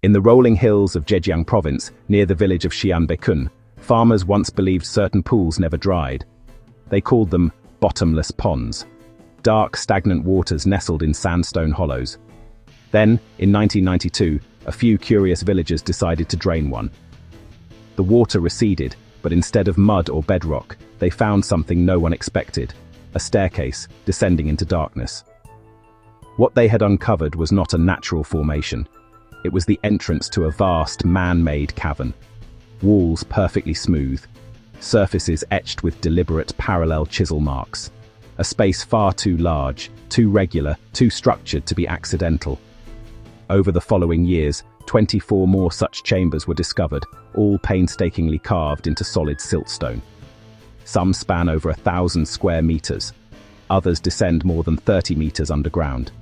In the rolling hills of Zhejiang province, near the village of Xianbekun, farmers once believed certain pools never dried. They called them bottomless ponds, dark, stagnant waters nestled in sandstone hollows. Then, in 1992, a few curious villagers decided to drain one. The water receded, but instead of mud or bedrock, they found something no one expected: a staircase descending into darkness. What they had uncovered was not a natural formation. It was the entrance to a vast, man-made cavern. Walls perfectly smooth, surfaces etched with deliberate parallel chisel marks. A space far too large, too regular, too structured to be accidental. Over the following years, 24 more such chambers were discovered, all painstakingly carved into solid siltstone. Some span over 1,000 square meters. Others descend more than 30 meters underground.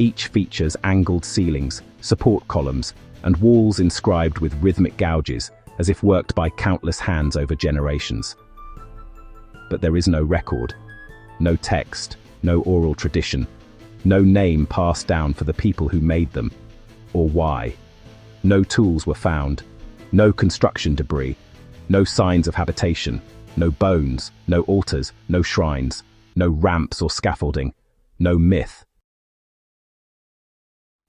Each features angled ceilings, support columns, and walls inscribed with rhythmic gouges, as if worked by countless hands over generations. But there is no record, no text, no oral tradition, no name passed down for the people who made them, or why. No tools were found, no construction debris, no signs of habitation, no bones, no altars, no shrines, no ramps or scaffolding, no myth.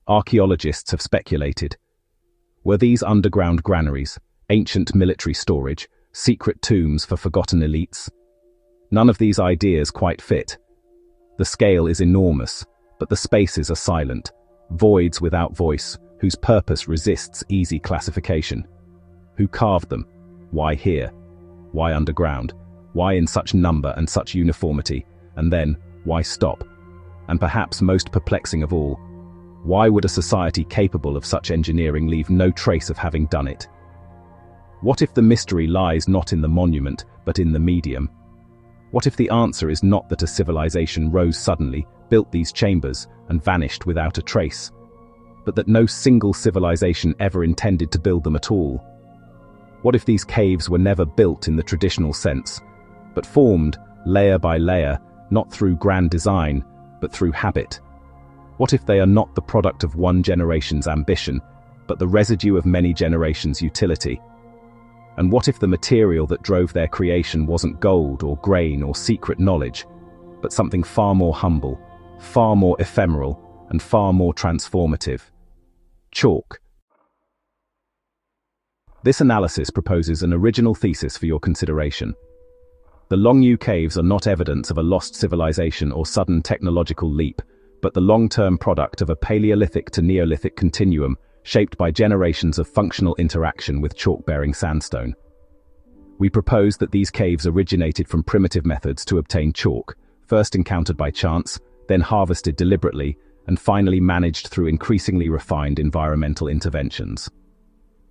Archaeologists have speculated. Were these underground granaries, ancient military storage, secret tombs for forgotten elites? None of these ideas quite fit. The scale is enormous, but the spaces are silent, voids without voice, whose purpose resists easy classification. Who carved them? Why here? Why underground? Why in such number and such uniformity? And then, why stop? And perhaps most perplexing of all, why would a society capable of such engineering leave no trace of having done it? What if the mystery lies not in the monument, but in the medium? What if the answer is not that a civilization rose suddenly, built these chambers, and vanished without a trace, but that no single civilization ever intended to build them at all? What if these caves were never built in the traditional sense, but formed, layer by layer, not through grand design, but through habit? What if they are not the product of one generation's ambition, but the residue of many generations' utility? And what if the material that drove their creation wasn't gold or grain or secret knowledge, but something far more humble, far more ephemeral, and far more transformative? Chalk. This analysis proposes an original thesis for your consideration. The Longyou caves are not evidence of a lost civilization or sudden technological leap, but the long-term product of a Paleolithic to Neolithic continuum shaped by generations of functional interaction with chalk-bearing sandstone. We propose that these caves originated from primitive methods to obtain chalk, first encountered by chance, then harvested deliberately, and finally managed through increasingly refined environmental interventions.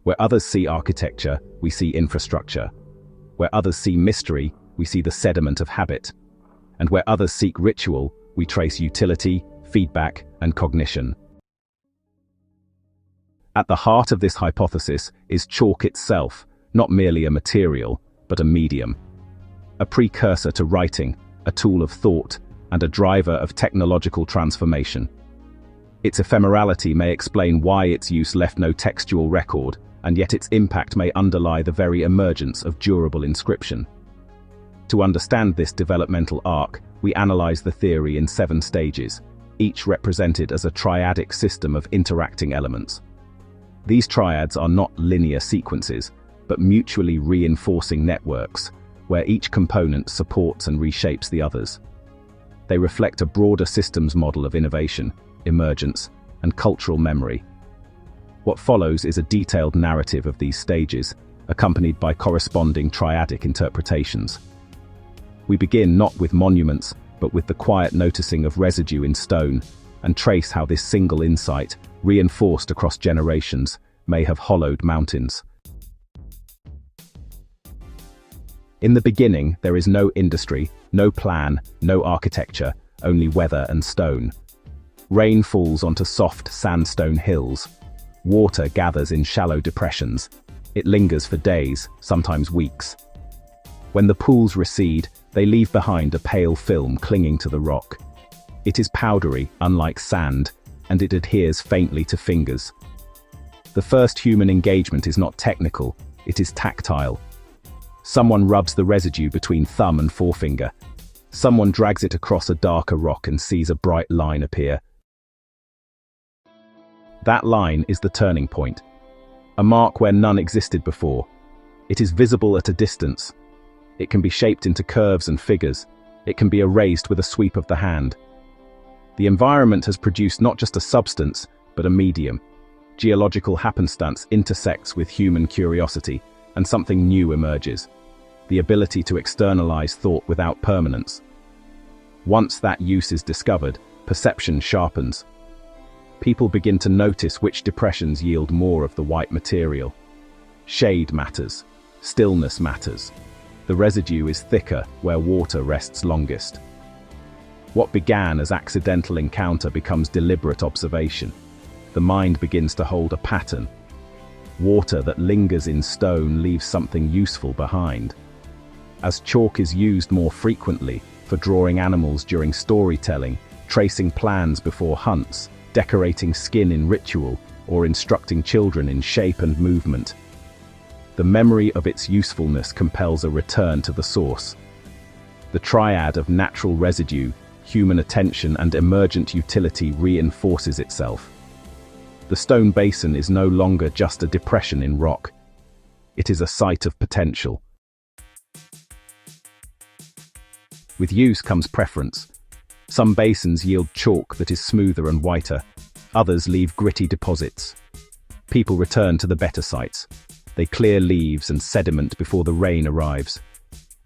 Where others see architecture, we see infrastructure. Where others see mystery, we see the sediment of habit. And where others seek ritual, we trace utility, feedback, and cognition. At the heart of this hypothesis is chalk itself, not merely a material, but a medium. A precursor to writing, a tool of thought, and a driver of technological transformation. Its ephemerality may explain why its use left no textual record, and yet its impact may underlie the very emergence of durable inscription. To understand this developmental arc, we analyze the theory in 7 stages, each represented as a triadic system of interacting elements. These triads are not linear sequences, but mutually reinforcing networks, where each component supports and reshapes the others. They reflect a broader systems model of innovation, emergence, and cultural memory. What follows is a detailed narrative of these stages, accompanied by corresponding triadic interpretations. We begin not with monuments, but with the quiet noticing of residue in stone, and trace how this single insight, reinforced across generations, may have hollowed mountains. In the beginning, there is no industry, no plan, no architecture, only weather and stone. Rain falls onto soft sandstone hills. Water gathers in shallow depressions. It lingers for days, sometimes weeks. When the pools recede, they leave behind a pale film clinging to the rock. It is powdery, unlike sand, and it adheres faintly to fingers. The first human engagement is not technical, it is tactile. Someone rubs the residue between thumb and forefinger. Someone drags it across a darker rock and sees a bright line appear. That line is the turning point, a mark where none existed before. It is visible at a distance. It can be shaped into curves and figures. It can be erased with a sweep of the hand. The environment has produced not just a substance, but a medium. Geological happenstance intersects with human curiosity, and something new emerges: the ability to externalize thought without permanence. Once that use is discovered, perception sharpens. People begin to notice which depressions yield more of the white material. Shade matters. Stillness matters. The residue is thicker where water rests longest. What began as accidental encounter becomes deliberate observation. The mind begins to hold a pattern. Water that lingers in stone leaves something useful behind. As chalk is used more frequently for drawing animals during storytelling, tracing plans before hunts, decorating skin in ritual, or instructing children in shape and movement, the memory of its usefulness compels a return to the source. The triad of natural residue, human attention, and emergent utility reinforces itself. The stone basin is no longer just a depression in rock. It is a site of potential. With use comes preference. Some basins yield chalk that is smoother and whiter. Others leave gritty deposits. People return to the better sites. They clear leaves and sediment before the rain arrives.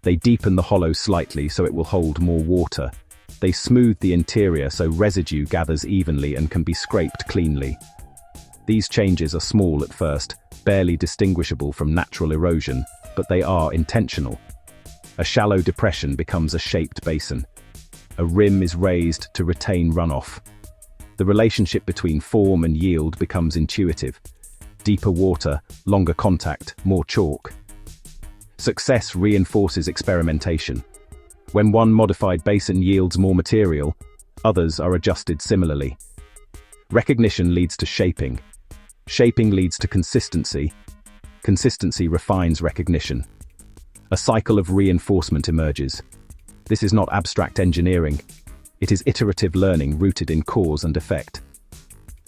They deepen the hollow slightly so it will hold more water. They smooth the interior so residue gathers evenly and can be scraped cleanly. These changes are small at first, barely distinguishable from natural erosion, but they are intentional. A shallow depression becomes a shaped basin. A rim is raised to retain runoff. The relationship between form and yield becomes intuitive. Deeper water, longer contact, more chalk. Success reinforces experimentation. When one modified basin yields more material, others are adjusted similarly. Recognition leads to shaping. Shaping leads to consistency. Consistency refines recognition. A cycle of reinforcement emerges. This is not abstract engineering. It is iterative learning rooted in cause and effect.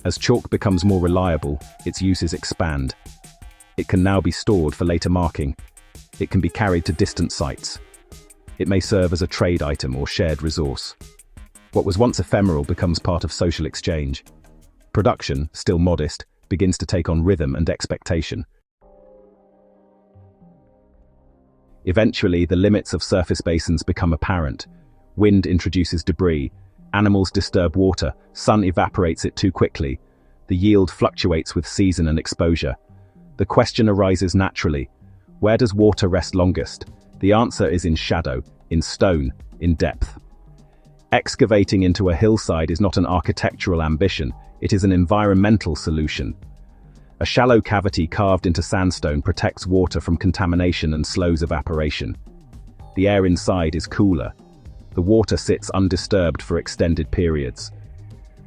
As chalk becomes more reliable, its uses expand. It can now be stored for later marking. It can be carried to distant sites. It may serve as a trade item or shared resource. What was once ephemeral becomes part of social exchange. Production, still modest, begins to take on rhythm and expectation. Eventually, the limits of surface basins become apparent. Wind introduces debris. Animals disturb water. Sun evaporates it too quickly. The yield fluctuates with season and exposure. The question arises naturally: where does water rest longest? The answer is in shadow, in stone, in depth. Excavating into a hillside is not an architectural ambition, it is an environmental solution. A shallow cavity carved into sandstone protects water from contamination and slows evaporation. The air inside is cooler. The water sits undisturbed for extended periods.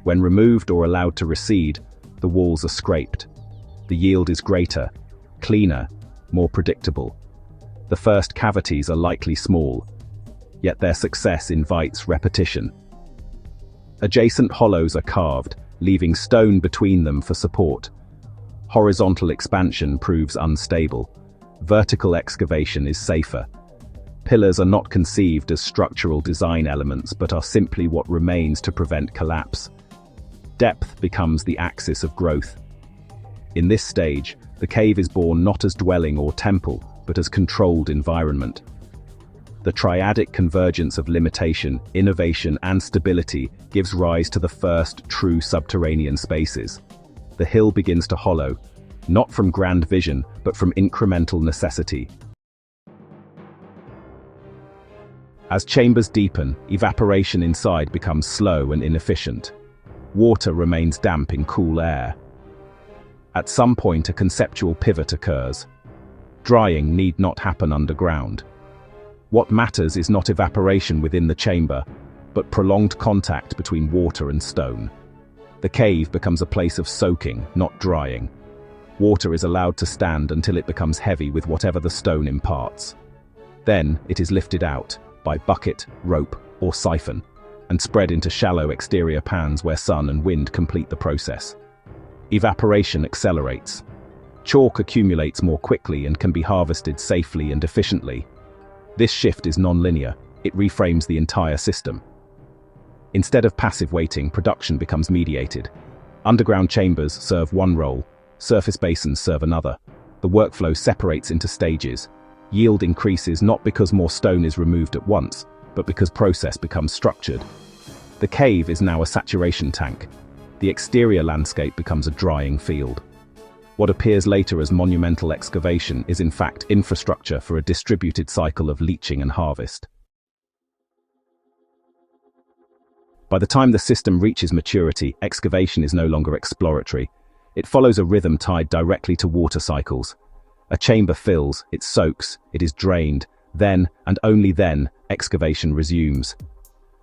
When removed or allowed to recede, the walls are scraped. The yield is greater, cleaner, more predictable. The first cavities are likely small, yet their success invites repetition. Adjacent hollows are carved, leaving stone between them for support. Horizontal expansion proves unstable. Vertical excavation is safer. Pillars are not conceived as structural design elements, but are simply what remains to prevent collapse. Depth becomes the axis of growth. In this stage, the cave is born not as dwelling or temple, but as controlled environment. The triadic convergence of limitation, innovation, and stability gives rise to the first true subterranean spaces. The hill begins to hollow, not from grand vision, but from incremental necessity. As chambers deepen, evaporation inside becomes slow and inefficient. Water remains damp in cool air. At some point, a conceptual pivot occurs. Drying need not happen underground. What matters is not evaporation within the chamber, but prolonged contact between water and stone. The cave becomes a place of soaking, not drying. Water is allowed to stand until it becomes heavy with whatever the stone imparts. Then it is lifted out by bucket, rope, or siphon, and spread into shallow exterior pans where sun and wind complete the process. Evaporation accelerates. Chalk accumulates more quickly and can be harvested safely and efficiently. This shift is non-linear. It reframes the entire system. Instead of passive waiting, production becomes mediated. Underground chambers serve one role, surface basins serve another. The workflow separates into stages. Yield increases not because more stone is removed at once, but because process becomes structured. The cave is now a saturation tank. The exterior landscape becomes a drying field. What appears later as monumental excavation is in fact infrastructure for a distributed cycle of leaching and harvest. By the time the system reaches maturity, excavation is no longer exploratory. It follows a rhythm tied directly to water cycles. A chamber fills, it soaks, it is drained, then, and only then, excavation resumes.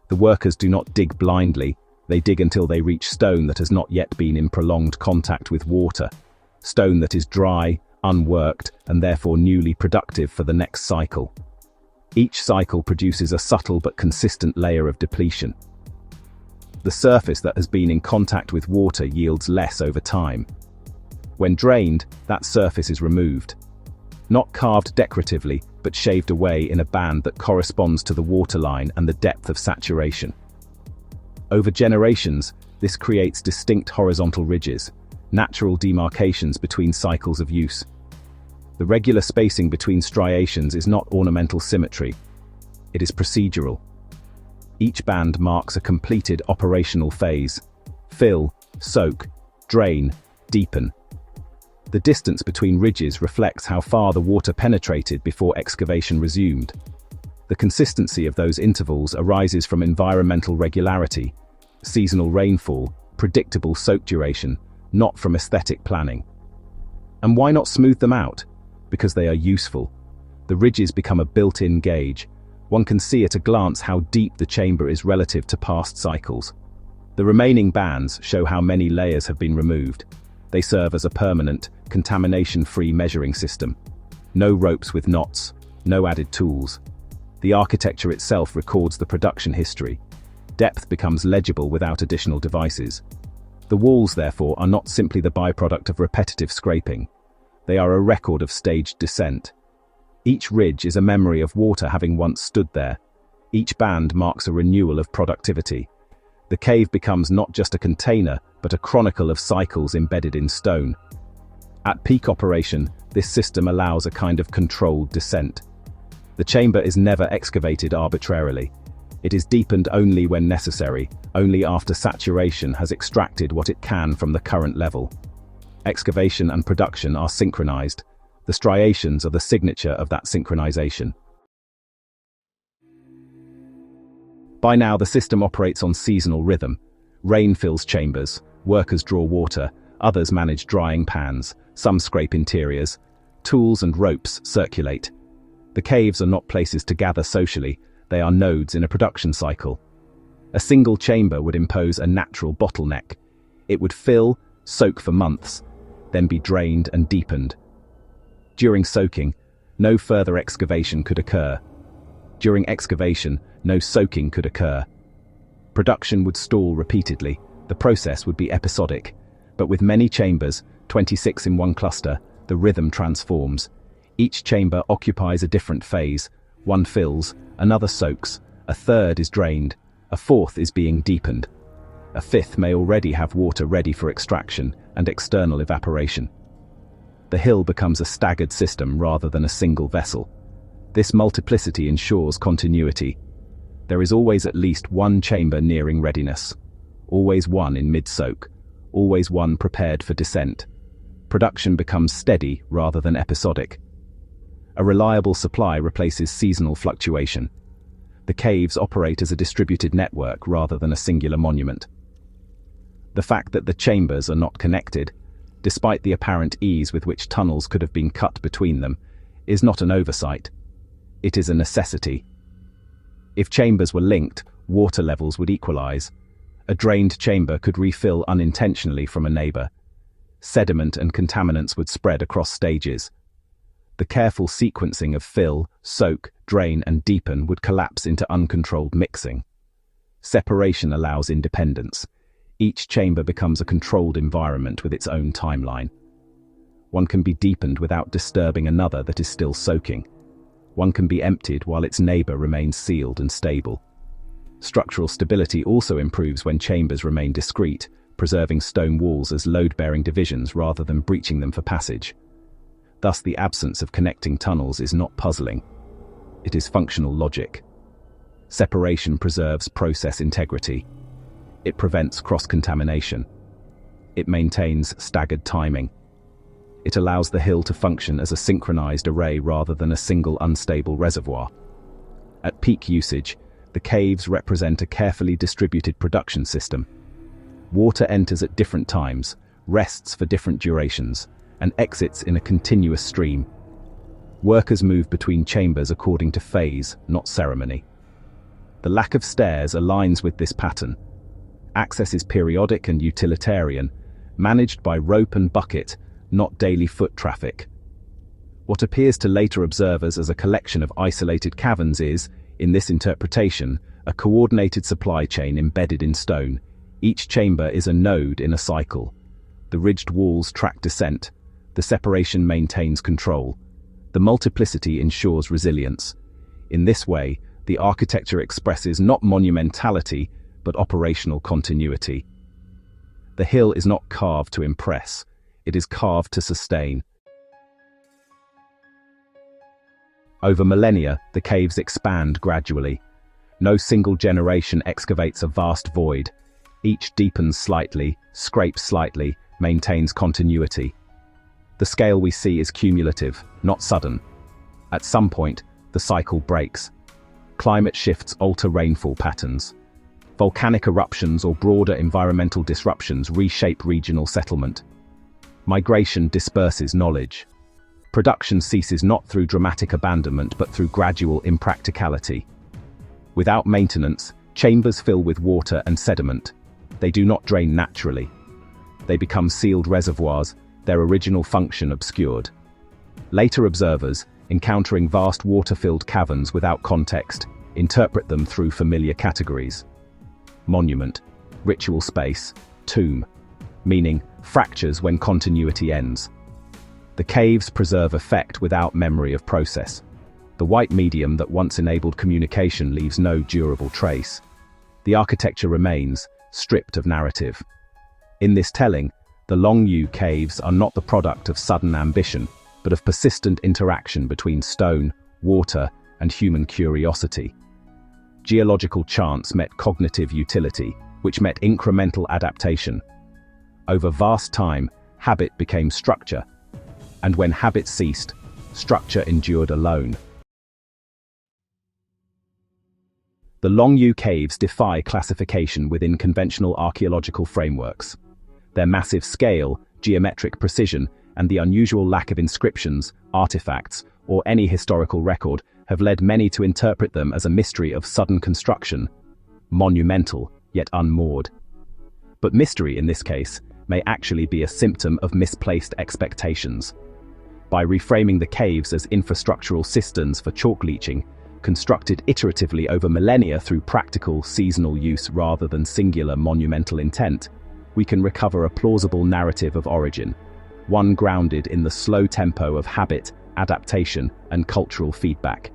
The workers do not dig blindly, they dig until they reach stone that has not yet been in prolonged contact with water. Stone that is dry, unworked, and therefore newly productive for the next cycle. Each cycle produces a subtle but consistent layer of depletion. The surface that has been in contact with water yields less over time. When drained, that surface is removed. Not carved decoratively, but shaved away in a band that corresponds to the waterline and the depth of saturation. Over generations, this creates distinct horizontal ridges, natural demarcations between cycles of use. The regular spacing between striations is not ornamental symmetry. It is procedural. Each band marks a completed operational phase. Fill, soak, drain, deepen. The distance between ridges reflects how far the water penetrated before excavation resumed. The consistency of those intervals arises from environmental regularity, seasonal rainfall, predictable soak duration, not from aesthetic planning. And why not smooth them out? Because they are useful. The ridges become a built-in gauge. One can see at a glance how deep the chamber is relative to past cycles. The remaining bands show how many layers have been removed. They serve as a permanent, contamination-free measuring system. No ropes with knots, no added tools. The architecture itself records the production history. Depth becomes legible without additional devices. The walls, therefore, are not simply the byproduct of repetitive scraping. They are a record of staged descent. Each ridge is a memory of water having once stood there. Each band marks a renewal of productivity. The cave becomes not just a container, but a chronicle of cycles embedded in stone. At peak operation, this system allows a kind of controlled descent. The chamber is never excavated arbitrarily. It is deepened only when necessary, only after saturation has extracted what it can from the current level. Excavation and production are synchronized. The striations are the signature of that synchronization. By now, the system operates on seasonal rhythm. Rain fills chambers, workers draw water, others manage drying pans, some scrape interiors. Tools and ropes circulate. The caves are not places to gather socially, they are nodes in a production cycle. A single chamber would impose a natural bottleneck. It would fill, soak for months, then be drained and deepened. During soaking, no further excavation could occur. During excavation, no soaking could occur. Production would stall repeatedly. The process would be episodic. But with many chambers, 26 in one cluster, the rhythm transforms. Each chamber occupies a different phase. One fills, another soaks, a third is drained, a fourth is being deepened. A fifth may already have water ready for extraction and external evaporation. The hill becomes a staggered system rather than a single vessel. This multiplicity ensures continuity. There is always at least one chamber nearing readiness, always one in mid-soak, always one prepared for descent. Production becomes steady rather than episodic. A reliable supply replaces seasonal fluctuation. The caves operate as a distributed network rather than a singular monument. The fact that the chambers are not connected, despite the apparent ease with which tunnels could have been cut between them, is not an oversight. It is a necessity. If chambers were linked, water levels would equalize. A drained chamber could refill unintentionally from a neighbor. sediment and contaminants would spread across stages. The careful sequencing of fill, soak, drain, and deepen would collapse into uncontrolled mixing. Separation allows independence. Each chamber becomes a controlled environment with its own timeline. One can be deepened without disturbing another that is still soaking. One can be emptied while its neighbor remains sealed and stable. Structural stability also improves when chambers remain discrete, preserving stone walls as load-bearing divisions rather than breaching them for passage. Thus, the absence of connecting tunnels is not puzzling. It is functional logic. Separation preserves process integrity. It prevents cross-contamination. It maintains staggered timing. It allows the hill to function as a synchronized array rather than a single unstable reservoir. At peak usage, the caves represent a carefully distributed production system. Water enters at different times, rests for different durations, and exits in a continuous stream. Workers move between chambers according to phase, not ceremony. The lack of stairs aligns with this pattern. Access is periodic and utilitarian, managed by rope and bucket, not daily foot traffic. What appears to later observers as a collection of isolated caverns is, in this interpretation, a coordinated supply chain embedded in stone. Each chamber is a node in a cycle. The ridged walls track descent. The separation maintains control. The multiplicity ensures resilience. In this way, the architecture expresses not monumentality, but operational continuity. The hill is not carved to impress. It is carved to sustain. Over millennia, the caves expand gradually. No single generation excavates a vast void. Each deepens slightly, scrapes slightly, maintains continuity. The scale we see is cumulative, not sudden. At some point, the cycle breaks. Climate shifts alter rainfall patterns. Volcanic eruptions or broader environmental disruptions reshape regional settlement. Migration disperses knowledge. Production ceases not through dramatic abandonment but through gradual impracticality. Without maintenance, chambers fill with water and sediment. They do not drain naturally. They become sealed reservoirs, their original function obscured. Later observers, encountering vast water-filled caverns without context, interpret them through familiar categories. Monument, ritual space, tomb, meaning fractures when continuity ends. The caves preserve effect without memory of process. The white medium that once enabled communication leaves no durable trace. The architecture remains, stripped of narrative. In this telling, the Longyou caves are not the product of sudden ambition, but of persistent interaction between stone, water, and human curiosity. Geological chance met cognitive utility, which met incremental adaptation. Over vast time, habit became structure, and when habit ceased, structure endured alone. The Longyou caves defy classification within conventional archaeological frameworks. Their massive scale, geometric precision, and the unusual lack of inscriptions, artifacts, or any historical record have led many to interpret them as a mystery of sudden construction, monumental, yet unmoored. But mystery in this case may actually be a symptom of misplaced expectations. By reframing the caves as infrastructural cisterns for chalk leaching, constructed iteratively over millennia through practical, seasonal use rather than singular monumental intent, we can recover a plausible narrative of origin, one grounded in the slow tempo of habit, adaptation, and cultural feedback.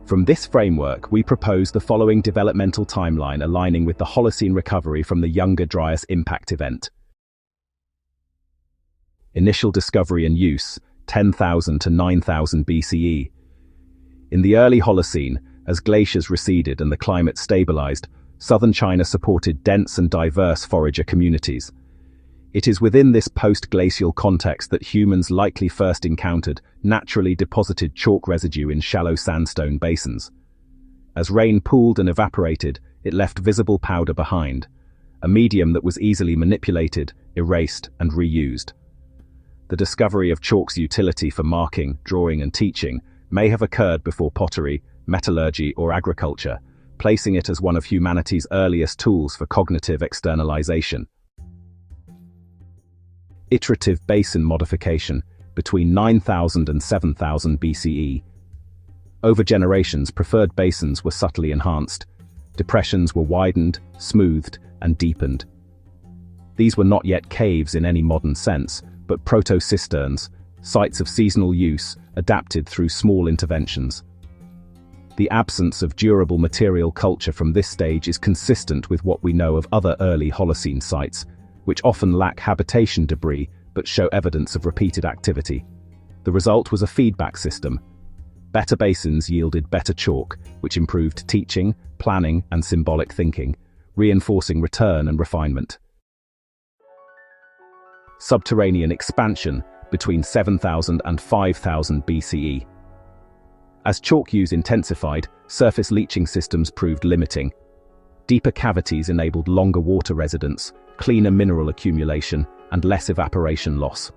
From this framework, we propose the following developmental timeline aligning with the Holocene recovery from the Younger Dryas impact event. Initial discovery and use, 10,000 to 9,000 BCE. In the early Holocene, as glaciers receded and the climate stabilized, southern China supported dense and diverse forager communities. It is within this post-glacial context that humans likely first encountered naturally deposited chalk residue in shallow sandstone basins. As rain pooled and evaporated, it left visible powder behind, a medium that was easily manipulated, erased, and reused. The discovery of chalk's utility for marking, drawing, and teaching may have occurred before pottery, metallurgy, or agriculture, placing it as one of humanity's earliest tools for cognitive externalization. iterative basin modification between 9000 and 7000 BCE. Over generations, preferred basins were subtly enhanced. Depressions were widened, smoothed, and deepened. These were not yet caves in any modern sense, but proto-cisterns, sites of seasonal use, adapted through small interventions. The absence of durable material culture from this stage is consistent with what we know of other early Holocene sites, which often lack habitation debris but show evidence of repeated activity. The result was a feedback system. Better basins yielded better chalk, which improved teaching, planning, and symbolic thinking, reinforcing return and refinement. Subterranean expansion between 7000 and 5000 BCE. As chalk use intensified, surface leaching systems proved limiting. Deeper cavities enabled longer water residence, cleaner mineral accumulation, and less evaporation loss.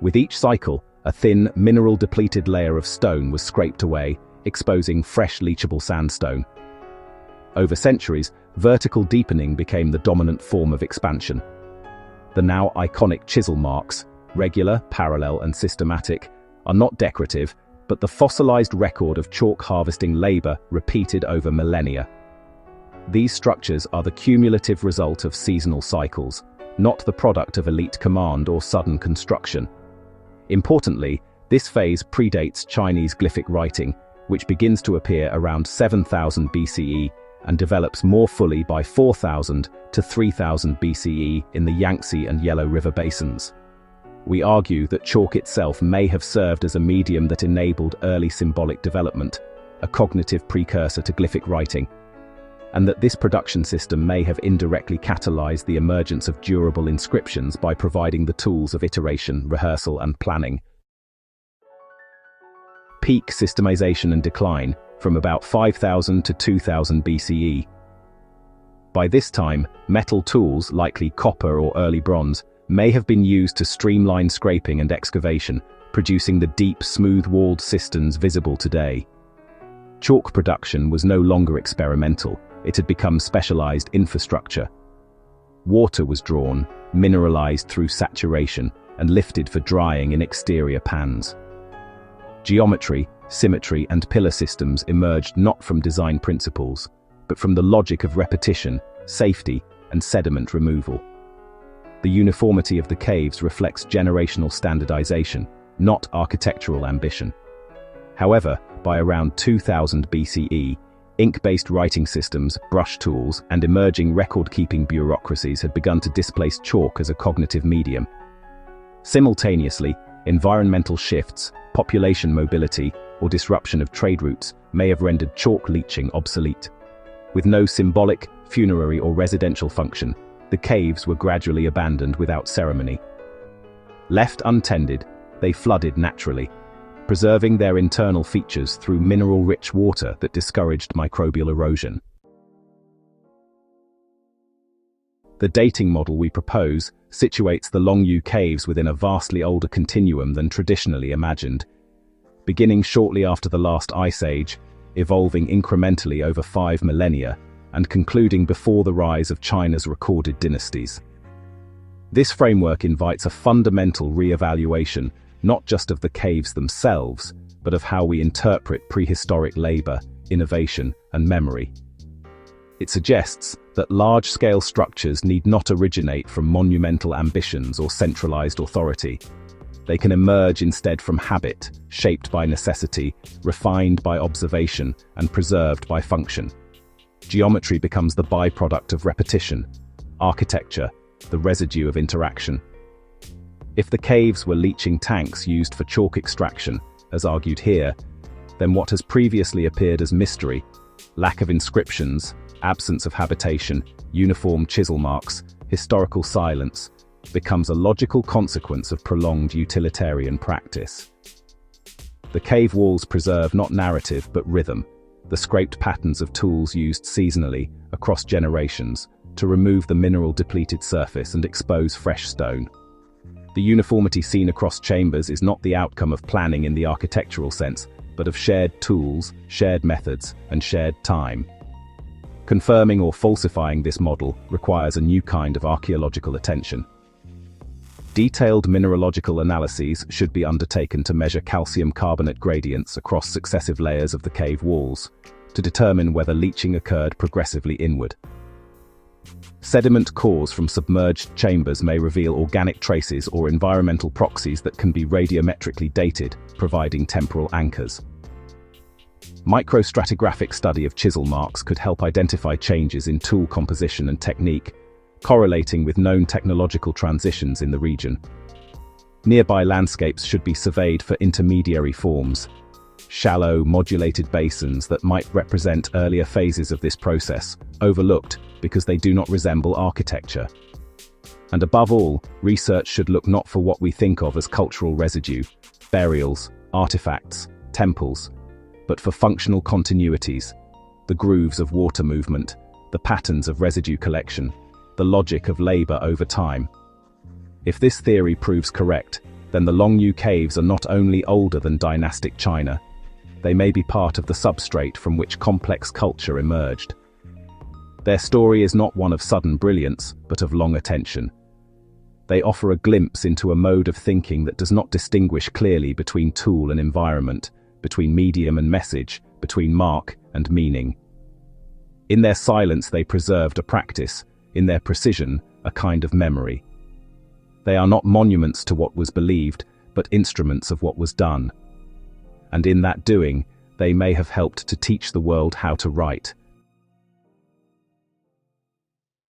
With each cycle, a thin, mineral-depleted layer of stone was scraped away, exposing fresh leachable sandstone. Over centuries, vertical deepening became the dominant form of expansion. The now iconic chisel marks, regular, parallel, and systematic, are not decorative, but the fossilized record of chalk harvesting labor repeated over millennia. These structures are the cumulative result of seasonal cycles, not the product of elite command or sudden construction. Importantly, this phase predates Chinese glyphic writing, which begins to appear around 7000 BCE and develops more fully by 4000 to 3000 BCE in the Yangtze and Yellow River basins. We argue that chalk itself may have served as a medium that enabled early symbolic development, a cognitive precursor to glyphic writing, and that this production system may have indirectly catalyzed the emergence of durable inscriptions by providing the tools of iteration, rehearsal, and planning. Peak systemization and decline from about 5000 to 2000 BCE. By this time, metal tools, likely copper or early bronze, may have been used to streamline scraping and excavation, producing the deep, smooth-walled cisterns visible today. Chalk production was no longer experimental. It had become specialized infrastructure. Water was drawn, mineralized through saturation, and lifted for drying in exterior pans. Geometry, symmetry, and pillar systems emerged not from design principles, but from the logic of repetition, safety, and sediment removal. The uniformity of the caves reflects generational standardization, not architectural ambition. However, by around 2000 BCE, ink-based writing systems, brush tools, and emerging record-keeping bureaucracies had begun to displace chalk as a cognitive medium. Simultaneously, environmental shifts, population mobility, or disruption of trade routes may have rendered chalk leaching obsolete. With no symbolic, funerary, or residential function, the caves were gradually abandoned without ceremony. Left untended, they flooded naturally, preserving their internal features through mineral-rich water that discouraged microbial erosion. The dating model we propose situates the Longyou caves within a vastly older continuum than traditionally imagined, beginning shortly after the last ice age, evolving incrementally over 5 millennia, and concluding before the rise of China's recorded dynasties. This framework invites a fundamental re-evaluation not just of the caves themselves, but of how we interpret prehistoric labor, innovation, and memory. It suggests that large-scale structures need not originate from monumental ambitions or centralized authority. They can emerge instead from habit, shaped by necessity, refined by observation, and preserved by function. Geometry becomes the byproduct of repetition, architecture, the residue of interaction. If the caves were leaching tanks used for chalk extraction, as argued here, then what has previously appeared as mystery, lack of inscriptions, absence of habitation, uniform chisel marks, historical silence, becomes a logical consequence of prolonged utilitarian practice. The cave walls preserve not narrative but rhythm, the scraped patterns of tools used seasonally, across generations, to remove the mineral-depleted surface and expose fresh stone. The uniformity seen across chambers is not the outcome of planning in the architectural sense, but of shared tools, shared methods, and shared time. Confirming or falsifying this model requires a new kind of archaeological attention. Detailed mineralogical analyses should be undertaken to measure calcium carbonate gradients across successive layers of the cave walls, to determine whether leaching occurred progressively inward. Sediment cores from submerged chambers may reveal organic traces or environmental proxies that can be radiometrically dated, providing temporal anchors. Microstratigraphic study of chisel marks could help identify changes in tool composition and technique, correlating with known technological transitions in the region. Nearby landscapes should be surveyed for intermediary forms, shallow, modulated basins that might represent earlier phases of this process, overlooked because they do not resemble architecture. And above all, research should look not for what we think of as cultural residue, burials, artifacts, temples, but for functional continuities, the grooves of water movement, the patterns of residue collection, the logic of labor over time. If this theory proves correct, then the Longyou caves are not only older than dynastic China, they may be part of the substrate from which complex culture emerged. Their story is not one of sudden brilliance, but of long attention. They offer a glimpse into a mode of thinking that does not distinguish clearly between tool and environment, between medium and message, between mark and meaning. In their silence they preserved a practice, in their precision, a kind of memory. They are not monuments to what was believed, but instruments of what was done. And in that doing, they may have helped to teach the world how to write,